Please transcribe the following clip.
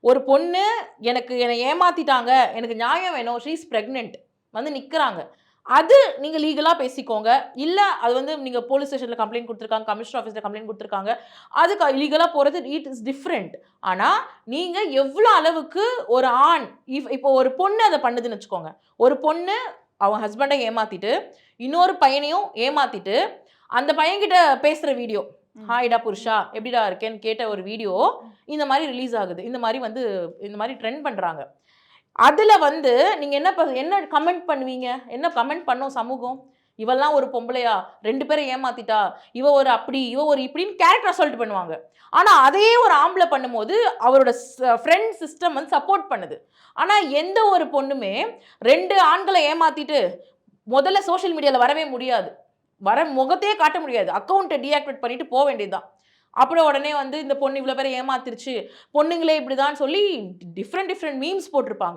ஒரு பொண்ணு என்னை ஏமாத்திட்டாங்க, எனக்கு நியாயம் வேணும், ஷீ இஸ் பிரெக்னன்ட் வந்து நிக்கிறாங்க. அது நீங்க லீகலா பேசிக்கோங்க. இல்ல அது வந்து நீங்க போலீஸ் ஸ்டேஷன்ல கம்ப்ளைண்ட் குடுத்துருக்காங்க, கமிஷனர் ஆஃபீஸ்ல கம்ப்ளைண்ட் குடுத்துருக்காங்க. அதுக்கு லீகலா போறது இட் இஸ் டிஃபரண்ட். ஆனா, நீங்க எவ்ளோ அளவுக்கு ஒரு ஆண் இப்போ ஒரு பொண்ணு அத பண்ணுதுன்னு வச்சுக்கோங்க. ஒரு பொண்ணு அவன் ஹஸ்பண்ட ஏமாத்திட்டு, இன்னொரு பையனையும் ஏமாத்திட்டு, அந்த பையன்கிட்ட பேசுற வீடியோ. "ஹாய்டா புருஷா, எப்படிடா இருக்கேன்னு" கேட்ட ஒரு வீடியோ இந்த மாரி ரிலீஸ் ஆகுது. இந்த மாரி ட்ரெண்ட் பண்றாங்க. அதுல வந்து நீங்க என்ன கமெண்ட் பண்ணுவீங்க? என்ன கமெண்ட் பண்ணும் சமூகம்? "இவள்லாம் ஒரு பொம்பளையா? 2 பேர ஏமாத்திட்டா. இவ ஒரு அப்படி, இவ ஒரு இப்படின்னு கேரக்டர் அசால்ட் பண்ணுவாங்க. ஆனா, அதையே ஒரு ஆம்பள பண்ணும்போது, அவரோட ஃப்ரெண்ட் சிஸ்டம் வந்து சப்போர்ட் பண்ணுது. ஆனா, எந்த ஒரு பொண்ணுமே 2 ஆண்கள ஏமாத்திட்டு, முதல்ல சோசியல் மீடியால வரவே முடியாது. முகத்தையே காட்ட முடியாது. அக்கவுண்ட்ட டீஆக்டிவேட் பண்ணிட்டு போ வேண்டியது தான். அப்புறம் உடனே வந்து இந்த பொண்ணு இவ்வளோ பேர ஏமாத்திருச்சு. பொண்ணுங்களே இப்படிதான்னு சொல்லி டிஃபரெண்ட் மீம்ஸ் போட்டிருப்பாங்க.